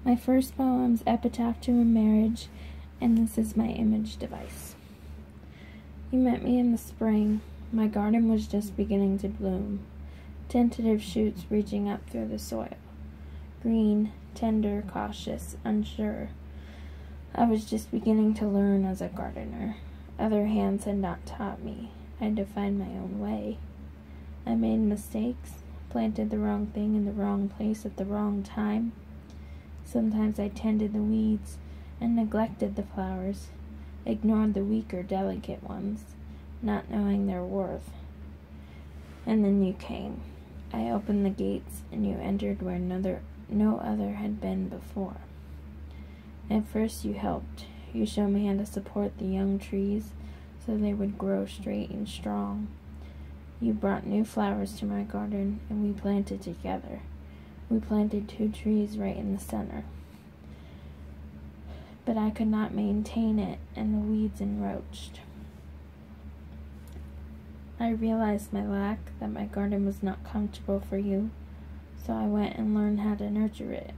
My first poem's Epitaph to a Marriage, and this is my image device. You met me in the spring. My garden was just beginning to bloom, tentative shoots reaching up through the soil. Green, tender, cautious, unsure. I was just beginning to learn as a gardener. Other hands had not taught me. I had to find my own way. I made mistakes, planted the wrong thing in the wrong place at the wrong time. Sometimes I tended the weeds and neglected the flowers, ignored the weaker, delicate ones, not knowing their worth. And then you came. I opened the gates, and you entered where no other had been before. At first you helped. You showed me how to support the young trees so they would grow straight and strong. You brought new flowers to my garden, and we planted together. We planted 2 trees right in the center. But I could not maintain it, and the weeds encroached. I realized my lack, that my garden was not comfortable for you, so I went and learned how to nurture it.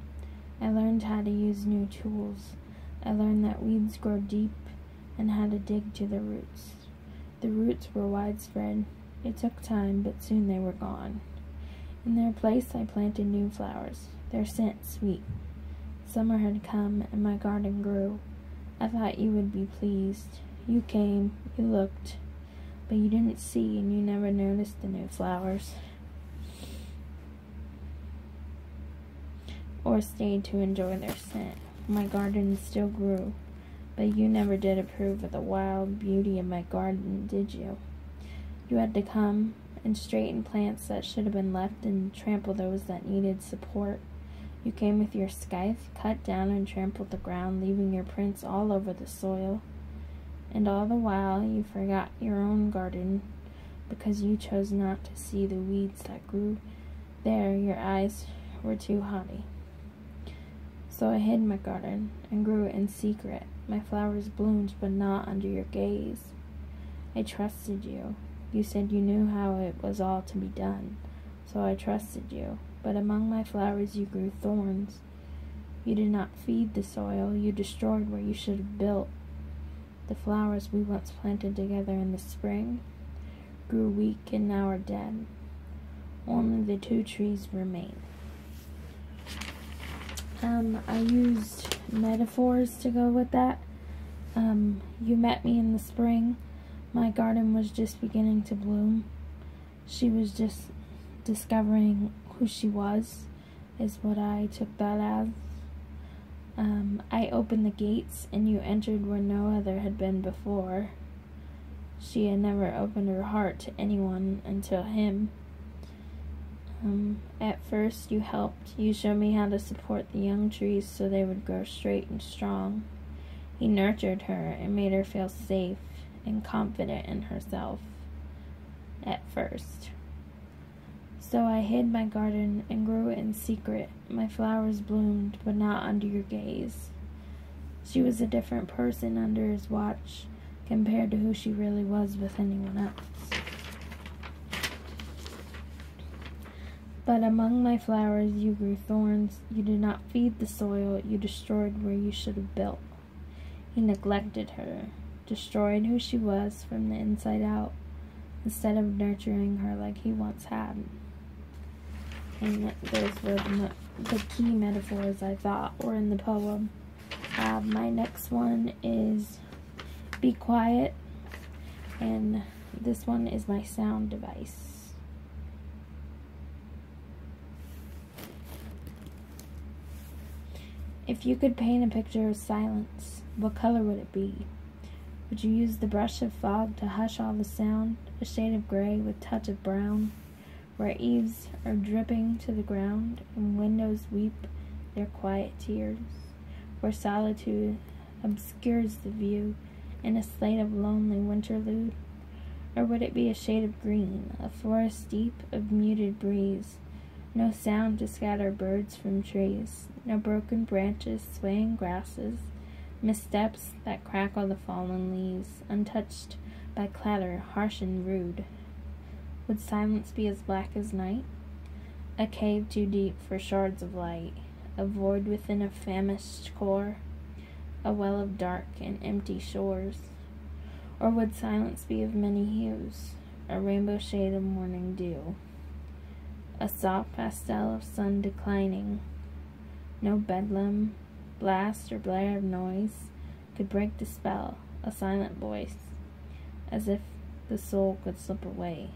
I learned how to use new tools. I learned that weeds grow deep and how to dig to the roots. The roots were widespread. It took time, but soon they were gone. In their place, I planted new flowers, their scent sweet. Summer had come, and my garden grew. I thought you would be pleased. You came, you looked, but you didn't see, and you never noticed the new flowers, or stayed to enjoy their scent. My garden still grew, but you never did approve of the wild beauty of my garden, did you? You had to come and straighten plants that should have been left and trample those that needed support. You came with your scythe, cut down and trampled the ground, leaving your prints all over the soil. And all the while you forgot your own garden because you chose not to see the weeds that grew there. Your eyes were too haughty. So I hid my garden and grew it in secret. My flowers bloomed, but not under your gaze. I trusted you. You said you knew how it was all to be done, so I trusted you. But among my flowers you grew thorns. You did not feed the soil. You destroyed where you should have built. The flowers we once planted together in the spring grew weak and now are dead. Only the 2 trees remain. I used metaphors to go with that. You met me in the spring. My garden was just beginning to bloom. She was just discovering who she was, is what I took that as. I opened the gates, and you entered where no other had been before. She had never opened her heart to anyone until him. At first you helped. You showed me how to support the young trees so they would grow straight and strong. He nurtured her and made her feel safe and confident in herself. At first. So I hid my garden and grew it in secret. My flowers bloomed, but not under your gaze. She was a different person under his watch compared to who she really was with anyone else. But among my flowers you grew thorns. You did not feed the soil. You destroyed where you should have built. He neglected her, destroyed who she was from the inside out, instead of nurturing her like he once had. And those were the key metaphors I thought were in the poem. My next one is Be Quiet, and this one is my sound device. If you could paint a picture of silence, what color would it be? Would you use the brush of fog to hush all the sound, a shade of gray with touch of brown, where eaves are dripping to the ground and windows weep their quiet tears, where solitude obscures the view in a slate of lonely winterlude? Or would it be a shade of green, a forest deep of muted breeze, no sound to scatter birds from trees, no broken branches, swaying grasses, missteps that crackle the fallen leaves, untouched by clatter, harsh and rude? Would silence be as black as night? A cave too deep for shards of light, a void within a famished core, a well of dark and empty shores? Or would silence be of many hues, a rainbow shade of morning dew, a soft pastel of sun declining? No bedlam, blast, or blare of noise could break the spell, a silent voice, as if the soul could slip away.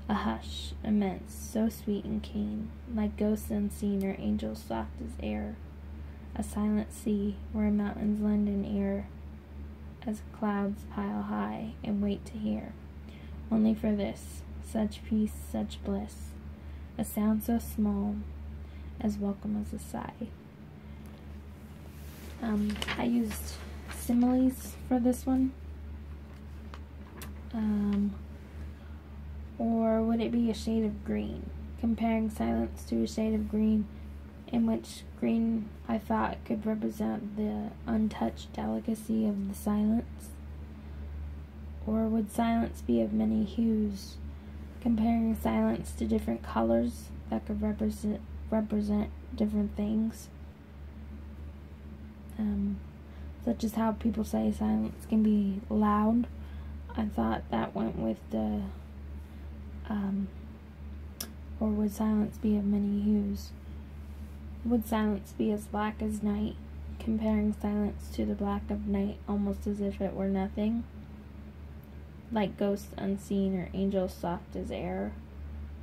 A hush, immense, so sweet and keen, like ghosts unseen or angels soft as air. A silent sea, where mountains lend an ear, as clouds pile high and wait to hear. Only for this, such peace, such bliss, a sound so small, as welcome as a sigh. I used similes for this one. Or would it be a shade of green? Comparing silence to a shade of green, in which green I thought could represent the untouched delicacy of the silence. Or would silence be of many hues, comparing silence to different colors that could represent different things? Such as how people say silence can be loud. I thought that went with the or would silence be of many hues? Would silence be as black as night, comparing silence to the black of night almost as if it were nothing? Like ghosts unseen or angels soft as air,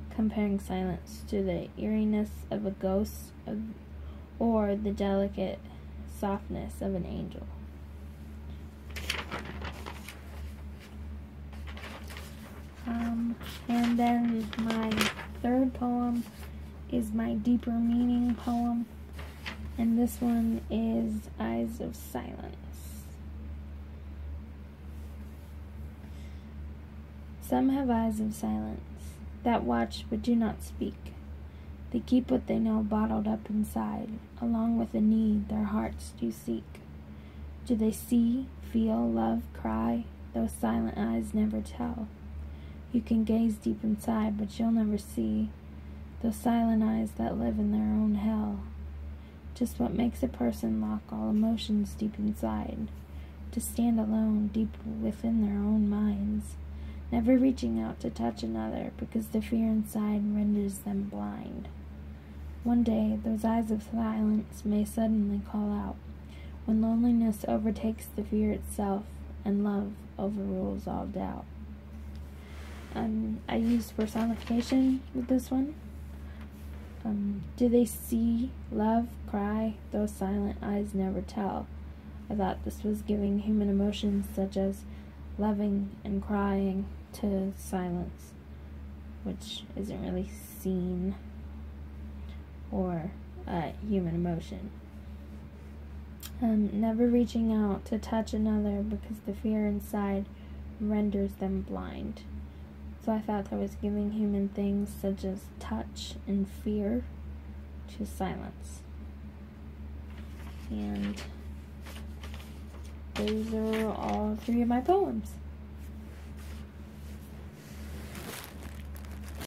comparing silence to the eeriness of a ghost or the delicate softness of an angel. And then my third poem is my deeper meaning poem, and this one is Eyes of Silence. Some have eyes of silence, that watch but do not speak. They keep what they know bottled up inside, along with a need their hearts do seek. Do they see, feel, love, cry? Those silent eyes never tell. You can gaze deep inside, but you'll never see those silent eyes that live in their own hell. Just what makes a person lock all emotions deep inside, to stand alone deep within their own minds, never reaching out to touch another because the fear inside renders them blind. One day, those eyes of silence may suddenly call out, when loneliness overtakes the fear itself and love overrules all doubt. I used personification with this one. Do they see, love, cry? Those silent eyes never tell. I thought this was giving human emotions such as loving and crying to silence, which isn't really seen or a human emotion. Never reaching out to touch another because the fear inside renders them blind. So I thought that was giving human things such as touch and fear to silence. And those are all three of my poems.